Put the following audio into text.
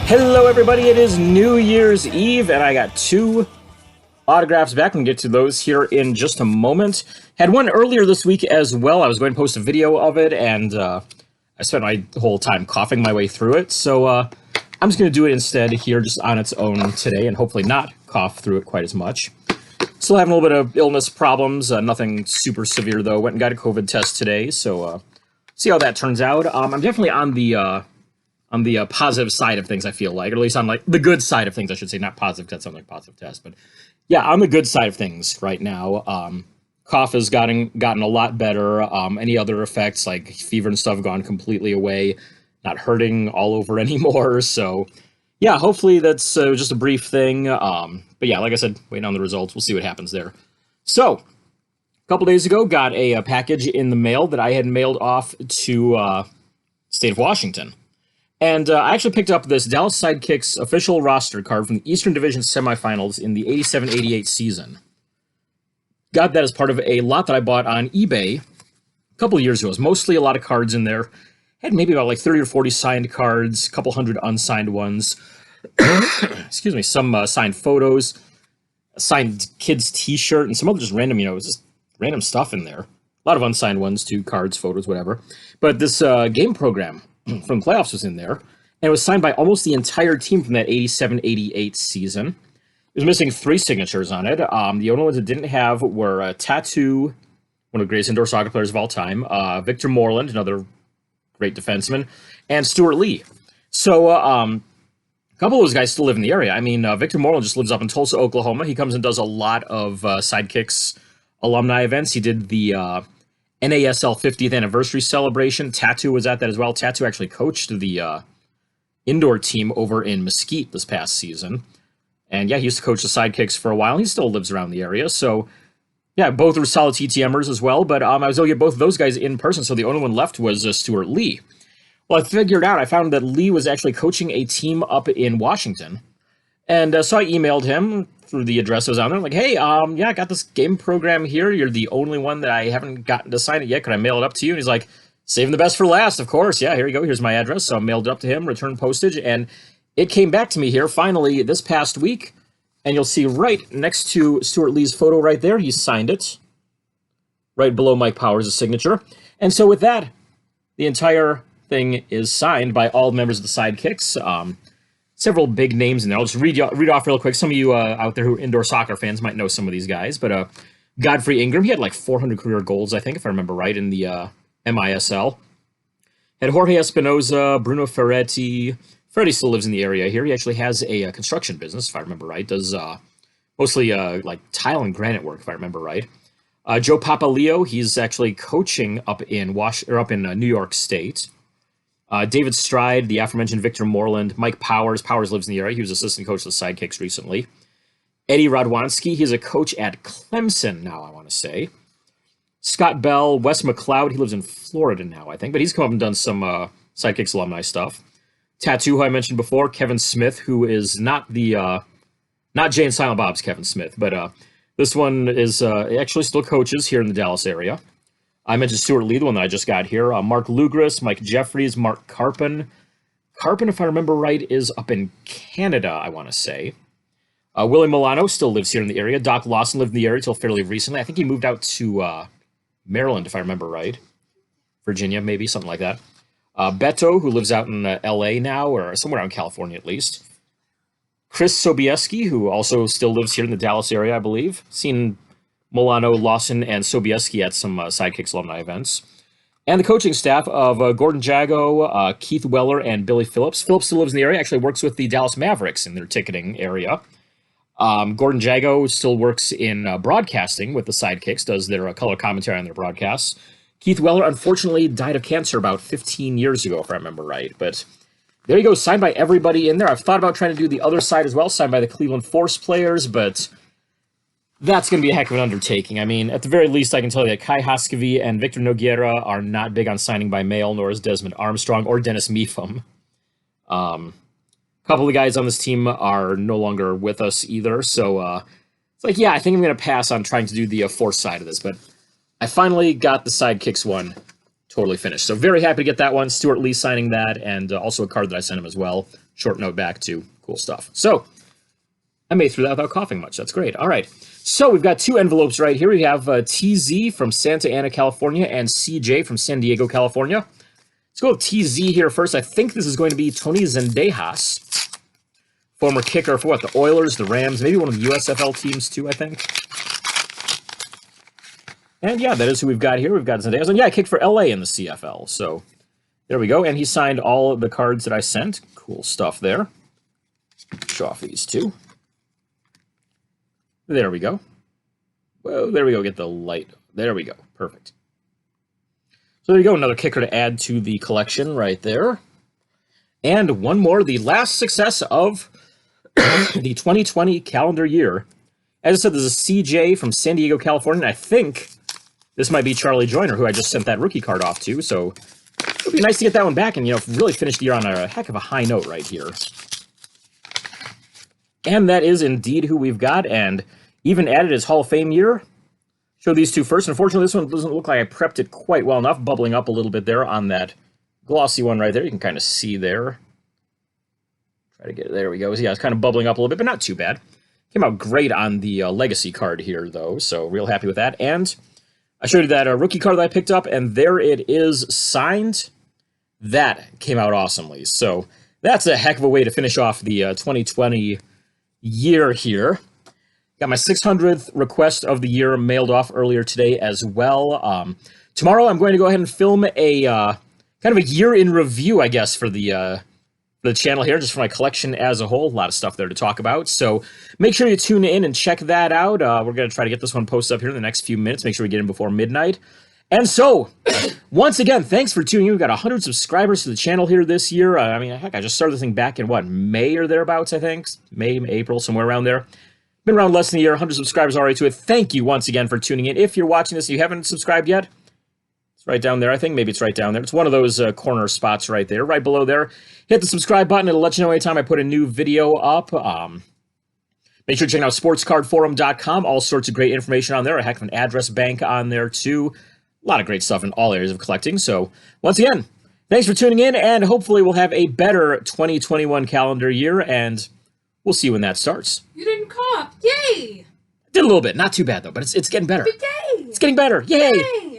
Hello, everybody. It is New Year's Eve, and I got two autographs back. We'll get to those here in just a moment. Had one earlier this week as well. I was going to post a video of it, and I spent my whole time coughing my way through it. So I'm just going to do it instead here just on its own today, and hopefully not cough through it quite as much. Still having a little bit of illness problems. Nothing super severe, though. Went and got a COVID test today, so see how that turns out. I'm definitely on the positive side of things, I feel like, or at least on like the good side of things, I should say, not positive, because that sounds like a positive test, but yeah, on the good side of things right now. Cough has gotten a lot better. Any other effects like fever and stuff have gone completely away, not hurting all over anymore. So yeah, hopefully that's just a brief thing. But yeah, like I said, waiting on the results. We'll see what happens there. So a couple days ago, got a package in the mail that I had mailed off to state of Washington. And I actually picked up this Dallas Sidekicks official roster card from the Eastern Division semifinals in the 87-88 season. Got that as part of a lot that I bought on eBay a couple of years ago. It was mostly a lot of cards in there. Had maybe about like 30 or 40 signed cards, a couple hundred unsigned ones. Excuse me, some signed photos, a signed kid's t-shirt, and some other just random, just random stuff in there. A lot of unsigned ones too, cards, photos, whatever. But this game program from playoffs was in there, and it was signed by almost the entire team from that 87-88 season. It was missing 3 signatures on it. The only ones it didn't have were Tattoo, one of the greatest indoor soccer players of all time, Victor Moreland, another great defenseman, and Stuart Lee. So a couple of those guys still live in the area. I mean, Victor Moreland just lives up in Tulsa, Oklahoma. He comes and does a lot of Sidekicks alumni events. He did the NASL 50th anniversary celebration. Tattoo was at that as well. Tattoo actually coached the indoor team over in Mesquite this past season. And yeah, he used to coach the Sidekicks for a while. He still lives around the area. So yeah, both were solid TTMers as well. But I was able to get both of those guys in person. So the only one left was Stuart Lee. Well, I found that Lee was actually coaching a team up in Washington. And so I emailed him through the address that was on there. I'm like, hey, yeah, I got this game program here. You're the only one that I haven't gotten to sign it yet. Could I mail it up to you? And he's like, saving the best for last, of course. Yeah, here you go. Here's my address. So I mailed it up to him, returned postage, and it came back to me here finally this past week. And you'll see right next to Stuart Lee's photo right there, he signed it. Right below Mike Powers' signature. And so with that, the entire thing is signed by all members of the Sidekicks. Several big names in there. I'll just read off real quick. Some of you out there who are indoor soccer fans might know some of these guys, but Godfrey Ingram, he had like 400 career goals, I think, if I remember right, in the MISL. Had Jorge Espinoza, Bruno Ferretti. Ferretti still lives in the area here. He actually has a construction business, if I remember right. Does mostly like tile and granite work, if I remember right. Joe Papaleo, he's actually coaching up in New York State. David Stride, the aforementioned Victor Moreland, Mike Powers. Powers lives in the area. He was assistant coach of the Sidekicks recently. Eddie Radwanski, he's a coach at Clemson now, I want to say. Scott Bell, Wes McLeod, he lives in Florida now, I think, but he's come up and done some Sidekicks alumni stuff. Tattoo, who I mentioned before, Kevin Smith, who is not Jay and Silent Bob's Kevin Smith, but this one is actually still coaches here in the Dallas area. I mentioned Stuart Lee, the one that I just got here. Mark Lugris, Mike Jeffries, Mark Carpin. Carpin, if I remember right, is up in Canada, I want to say. Willie Milano still lives here in the area. Doc Lawson lived in the area until fairly recently. I think he moved out to Maryland, if I remember right. Virginia, maybe, something like that. Beto, who lives out in L.A. now, or somewhere out in California at least. Chris Sobieski, who also still lives here in the Dallas area, I believe. Seen Milano, Lawson, and Sobieski at some Sidekicks alumni events. And the coaching staff of Gordon Jago, Keith Weller, and Billy Phillips. Phillips still lives in the area, actually works with the Dallas Mavericks in their ticketing area. Gordon Jago still works in broadcasting with the Sidekicks, does their color commentary on their broadcasts. Keith Weller, unfortunately, died of cancer about 15 years ago, if I remember right. But there you go, signed by everybody in there. I've thought about trying to do the other side as well, signed by the Cleveland Force players, but that's going to be a heck of an undertaking. I mean, at the very least, I can tell you that Kai Haskavy and Victor Nogueira are not big on signing by mail, nor is Desmond Armstrong or Dennis Meefum. A couple of the guys on this team are no longer with us either, so it's like, yeah, I think I'm going to pass on trying to do the Force side of this, but I finally got the Sidekicks one totally finished. So very happy to get that one. Stuart Lee signing that, and also a card that I sent him as well. Short note back too. Cool stuff. So I made through that without coughing much. That's great. All right. So we've got 2 envelopes right here. We have TZ from Santa Ana, California, and CJ from San Diego, California. Let's go with TZ here first. I think this is going to be Tony Zendejas, former kicker for what? The Oilers, the Rams, maybe one of the USFL teams too, I think. And yeah, that is who we've got here. We've got Zendejas. And yeah, I kicked for LA in the CFL. So there we go. And he signed all of the cards that I sent. Cool stuff there. Show off these two. There we go. Well, there we go. Get the light. There we go. Perfect. So there you go. Another kicker to add to the collection right there. And one more. The last success of the 2020 calendar year. As I said, this is CJ from San Diego, California. And I think this might be Charlie Joyner, who I just sent that rookie card off to. So it would be nice to get that one back and, really finish the year on a heck of a high note right here. And that is indeed who we've got, and even added his Hall of Fame year. Show these two first. Unfortunately, this one doesn't look like I prepped it quite well enough, bubbling up a little bit there on that glossy one right there. You can kind of see there. Try to get it. There we go. Yeah, it's kind of bubbling up a little bit, but not too bad. Came out great on the Legacy card here, though, so real happy with that. And I showed you that rookie card that I picked up, and there it is, signed. That came out awesomely. So that's a heck of a way to finish off the 2020 year here. Got my 600th request of the year mailed off earlier today as well. Tomorrow I'm going to go ahead and film a kind of a year in review, I guess, for the channel here, just for my collection as a whole. A lot of stuff there to talk about. So make sure you tune in and check that out. We're going to try to get this one posted up here in the next few minutes. Make sure we get in before midnight. And so, once again, thanks for tuning in. We've got 100 subscribers to the channel here this year. I mean, heck, I just started this thing back in, what, May or thereabouts, I think? May, April, somewhere around there. Been around less than a year, 100 subscribers already to it. Thank you once again for tuning in. If you're watching this and you haven't subscribed yet, it's right down there, I think. Maybe it's right down there. It's one of those corner spots right there, right below there. Hit the subscribe button. It'll let you know anytime I put a new video up. Make sure to check out sportscardforum.com. All sorts of great information on there. A heck of an address bank on there, too. A lot of great stuff in all areas of collecting. So, once again, thanks for tuning in, and hopefully we'll have a better 2021 calendar year, and we'll see when that starts. You didn't cough. Yay! Did a little bit. Not too bad, though, but it's getting better. Yay! It's getting better. Yay! Yay!